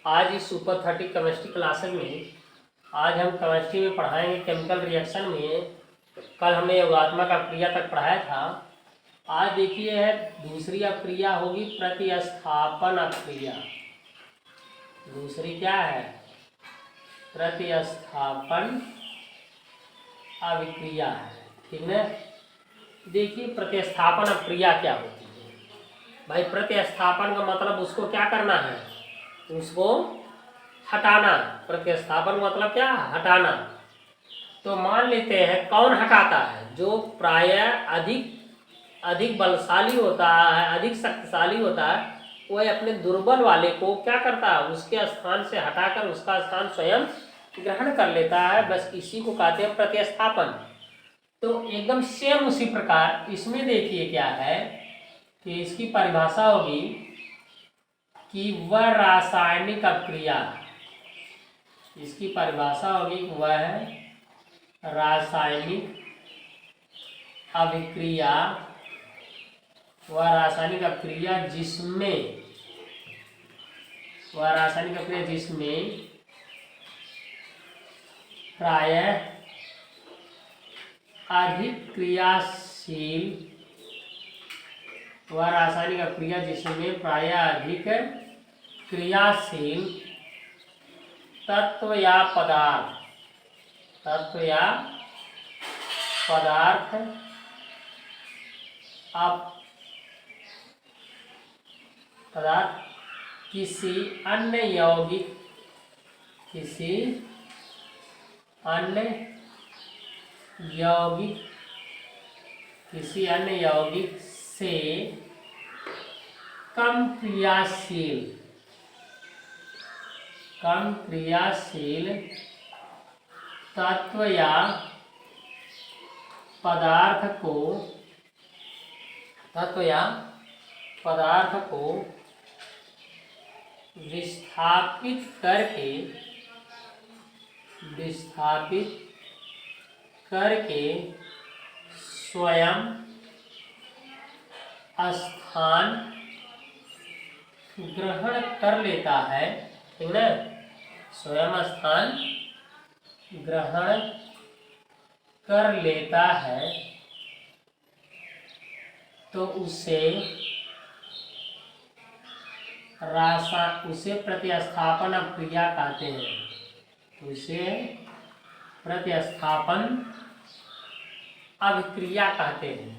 आज इस super 30 chemistry classes में आज हम केमिस्ट्री में पढ़ाएंगे केमिकल रिएक्शन में। कल हमने योगात्मक अक्रिया तक पढ़ाया था। आज देखिए है दूसरी अक्रिया होगी प्रतिस्थापन अक्रिया। दूसरी क्या है? प्रतिस्थापन अभिक्रिया है। ठीक है, देखिए प्रतिस्थापन अक्रिया क्या होती है भाई। प्रतिस्थापन का मतलब उसको क्या करना है, उसको हटाना। प्रतिस्थापन मतलब क्या? हटाना। तो मान लेते हैं कौन हटाता है? जो प्रायः अधिक बलशाली होता है, अधिक शक्तिशाली होता है, वह अपने दुर्बल वाले को क्या करता है, उसके स्थान से हटाकर उसका स्थान स्वयं ग्रहण कर लेता है। बस इसी को कहते हैं प्रतिस्थापन। तो एकदम सेम उसी प्रकार इसमें देखिए क्या है कि इसकी परिभाषा होगी कि वह रासायनिक अक्रिया, इसकी परिभाषा होगी कि वह रासायनिक अभिक्रिया, वह रासायनिक अक्रिया जिसमें प्रायः अधिक क्रियाशील, वह रासायनिक अक्रिया जिसमें प्रायः अधिक क्रियाशील तत्व या पदार्थ किसी अन्य यौगिक से कम क्रियाशील तत्व या पदार्थ को विस्थापित करके स्वयं स्थान ग्रहण कर लेता है। ठीक ना, स्वयं स्थान ग्रहण कर लेता है तो उसे प्रतिस्थापन अभिक्रिया कहते हैं। उसे प्रतिस्थापन अभिक्रिया कहते हैं।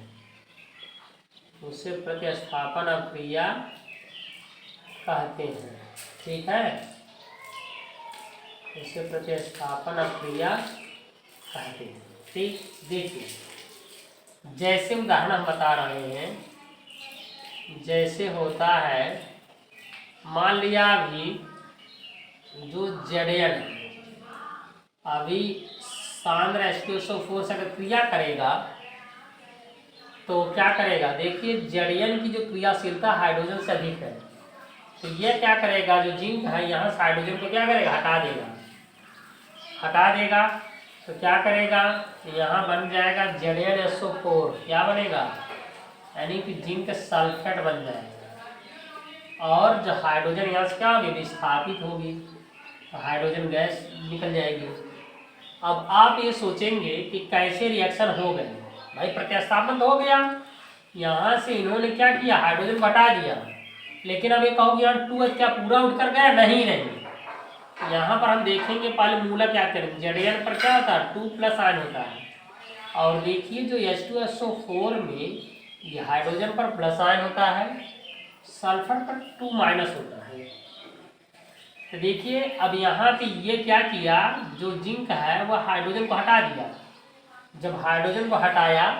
उसे प्रतिस्थापन अभिक्रिया कहते हैं। ठीक है, उसे प्रतिस्थापन अभिक्रिया कहते हैं। ठीक, देखिए जैसे उदाहरण हम बता रहे हैं, जैसे होता है, मान लिया अभी जो जड़यन अभी सांद्र H2SO4 से अगर क्रिया करेगा तो क्या करेगा? देखिए जड़यन की जो क्रियाशीलता हाइड्रोजन से अधिक है, तो ये क्या करेगा, जो जिंक है यहाँ से हाइड्रोजन को क्या करेगा? हटा देगा। तो क्या करेगा, यहाँ बन जाएगा ZnSO4। क्या बनेगा? यानी कि जिंक सल्फेट बन जाएगा। और जो हाइड्रोजन यहाँ से क्या होगी? विस्थापित होगी, तो हाइड्रोजन गैस निकल जाएगी। अब आप ये सोचेंगे कि कैसे रिएक्शन हो गए भाई? प्रतिस्थापन तो हो गया, यहाँ से इन्होंने क्या किया, हाइड्रोजन को हटा दिया। लेकिन अब ये कहोगे यहाँ 2H क्या पूरा उठकर गया? नहीं, यहाँ पर हम देखेंगे पहले मूलक क्या करें। जड़यन पर क्या होता है? 2+ आयन होता है। और देखिए जो H2SO4 में ये हाइड्रोजन पर प्लस आयन होता है, सल्फर पर 2- होता है। तो देखिए अब यहाँ पे ये क्या किया, जो जिंक है वह हाइड्रोजन को हटा दिया। जब हाइड्रोजन को हटाया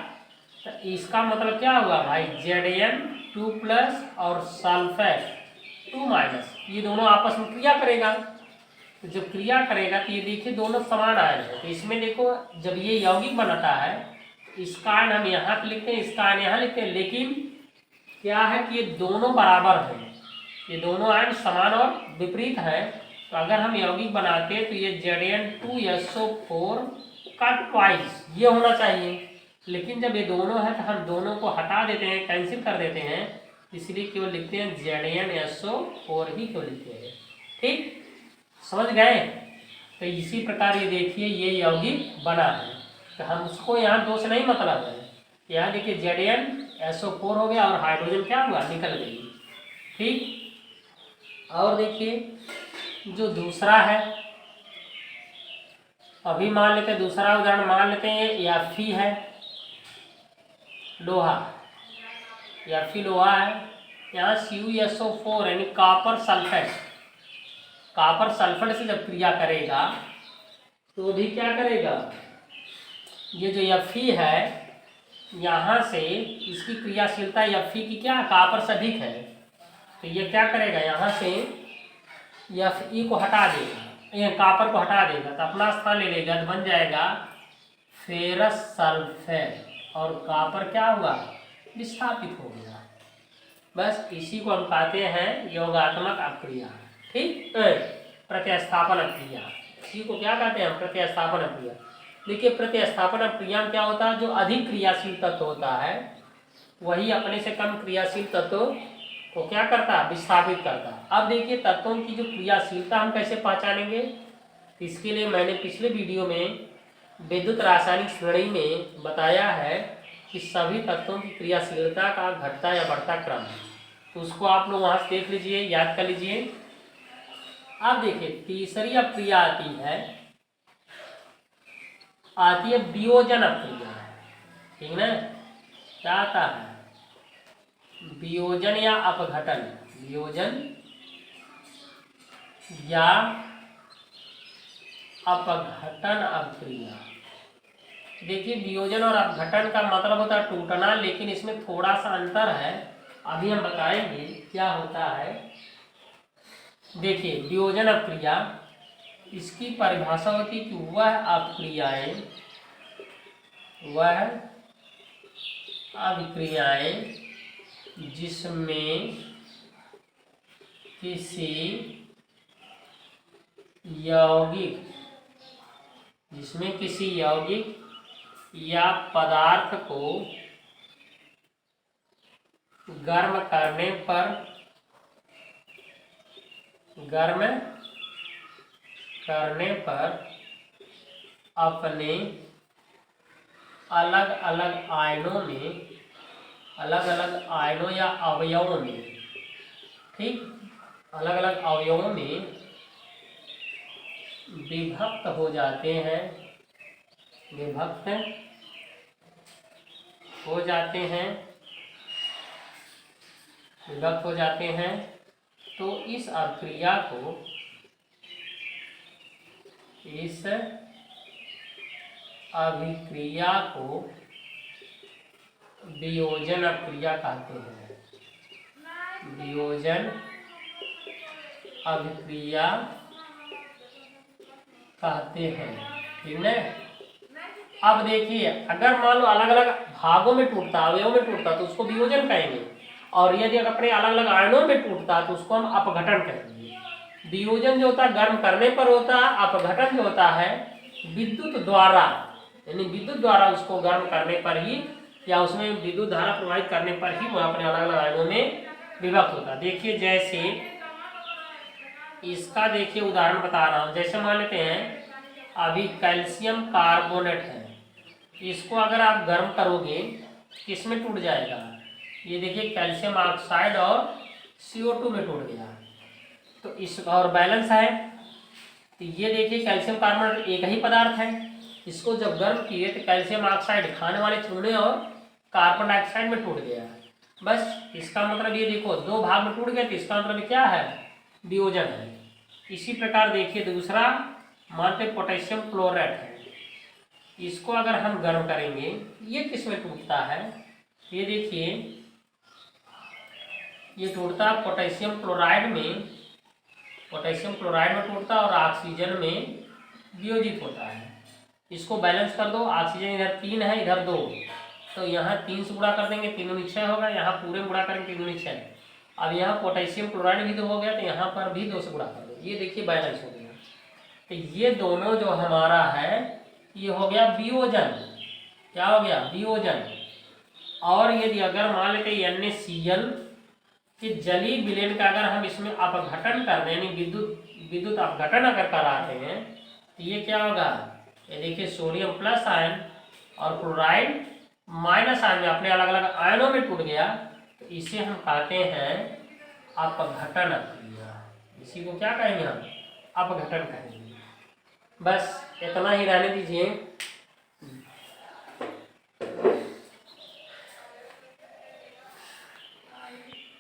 तो इसका मतलब क्या हुआ भाई? Zn 2+ और सल्फर 2-, ये दोनों आपस में क्रिया करेगा। तो जब क्रिया करेगा तो ये देखिए दोनों समान आयन है। तो इसमें देखो जब ये यौगिक बनाता है, इसका आयन हम यहाँ पे लिखते हैं, इसका आयन यहाँ लिखते हैं, लेकिन क्या है कि ये दोनों बराबर हैं, ये दोनों आयन समान और विपरीत है। तो अगर हम यौगिक बनाते हैं तो ये Zn2SO4 का ट्वाइस ये होना चाहिए। लेकिन जब ये दोनों है तो हम दोनों को हटा देते हैं, कैंसिल कर देते हैं, इसलिए केवल लिखते हैं ZnSO4 ही केवल लिखते हैं। ठीक, समझ गए। तो इसी प्रकार ये देखिए ये यौगिक बना है, तो हम उसको यहाँ दो से नहीं मतलब है। यहाँ देखिए ZnSO4 हो गया और हाइड्रोजन क्या हुआ, निकल गई। ठीक, और देखिए जो दूसरा है, अभी मान लेते हैं दूसरा उदाहरण मान लेते हैं Fe है, लोहा, Fe लोहा है। यहाँ CuSO4 यानी कॉपर सल्फेट, कॉपर सल्फेट से जब क्रिया करेगा तो भी क्या करेगा, ये जो Fe है यहाँ से इसकी क्रियाशीलता Fe की क्या कॉपर से अधिक है, तो ये क्या करेगा यहाँ से Fe को हटा देगा, ये कॉपर को हटा देगा तो अपना स्थान ले लेगा, तो बन जाएगा फेरस सल्फेट और कॉपर क्या हुआ, विस्थापित हो गया। बस इसी को हम कहते हैं योगात्मक अक्रिया। ठीक, प्रतिस्थापन अक्रिया, इसी को क्या कहते हैं, प्रतिस्थापन अक्रिया। देखिए प्रतिस्थापन अक्रिया में क्या होता है, जो अधिक क्रियाशील तत्व होता है वही अपने से कम क्रियाशील तत्व को क्या करता है, विस्थापित करता है। अब देखिए तत्वों की जो क्रियाशीलता हम कैसे पहचानेंगे, इसके लिए मैंने पिछले वीडियो में विद्युत रासायनिक श्रेणी में बताया है कि सभी तत्वों की क्रियाशीलता का घटता या बढ़ता क्रम है, तो उसको आप लोग वहाँ से देख लीजिए, याद कर लीजिए। अब देखिए तीसरी अक्रिया आती है वियोजन अक्रिया। ठीक ना, क्या आता है, वियोजन या अपघटन, वियोजन या अपघटन अक्रिया। देखिए वियोजन और अपघटन का मतलब होता है टूटना, लेकिन इसमें थोड़ा सा अंतर है, अभी हम बताएंगे क्या होता है। देखिए वियोजन अक्रिया, इसकी परिभाषा होती है कि वह अभिक्रियाएं जिसमें किसी यौगिक या पदार्थ को गर्म करने पर अपने अलग अलग आयनों या अवयवों में, ठीक, अलग अलग अवयवों में विभक्त हो जाते हैं, तो इस अभिक्रिया को वियोजन अभिक्रिया कहते हैं, वियोजन अभिक्रिया कहते हैं। ठीक है, अब देखिए अगर मान लो अलग अलग भागों में टूटता, अवयवों में टूटता तो उसको वियोजन कहेंगे, और यदि अपने अलग अलग आयनों में टूटता तो उसको हम अपघटन कहेंगे। वियोजन जो होता है गर्म करने पर होता है, अपघटन जो होता है विद्युत द्वारा, यानी विद्युत द्वारा उसको गर्म करने पर ही या उसमें विद्युत धारा प्रवाहित करने पर ही वो अपने अलग अलग आयनों में विभक्त होता है। देखिए जैसे इसका देखिए उदाहरण बता रहा हूँ, जैसे मान लेते हैं अभी कैल्शियम कार्बोनेट है, इसको अगर आप गर्म करोगे किसमें टूट जाएगा, ये देखिए कैल्शियम ऑक्साइड और CO2 में टूट गया, तो इस और बैलेंस है, तो ये देखिए कैल्शियम कार्बोनेट एक ही पदार्थ है, इसको जब गर्म किए तो कैल्शियम ऑक्साइड खाने वाले चूने और कार्बन डाइऑक्साइड में टूट गया। बस इसका मतलब ये देखो दो भाग में टूट गया, तो इसका मतलब क्या है, वियोजन है। इसी प्रकार देखिए दूसरा मानते पोटेशियम क्लोराइड है, इसको अगर हम गर्म करेंगे ये किस में टूटता है, ये देखिए ये टूटता पोटेशियम क्लोराइड में टूटता और ऑक्सीजन में वियोजित होता है। इसको बैलेंस कर दो, ऑक्सीजन इधर 3 है इधर 2, तो यहाँ 3 से गुणा कर देंगे 3 दूनी 6 होगा, यहाँ पूरे में गुणा करेंगे 3 दूनी 6। अब यहाँ पोटेशियम क्लोराइड भी 2 हो गया, तो यहाँ पर भी 2 से गुणा कर दो, ये देखिए बैलेंस हो गया। तो ये दोनों जो हमारा है ये हो गया वियोजन, क्या हो गया, वियोजन। और यदि अगर मान लेते NaCl के जलीय विलयन का अगर हम इसमें अपघटन कर दें, यानी विद्युत अपघटन अगर कराते हैं तो ये क्या होगा, ये देखिए सोडियम प्लस आयन और क्लोराइड माइनस आयन में अपने अलग अलग आयनों में टूट गया, तो इसे हम कहते हैं अपघटन क्रिया। इसी को क्या कहेंगे हम, अपघटन कहेंगे। बस इतना ही रहने दीजिए।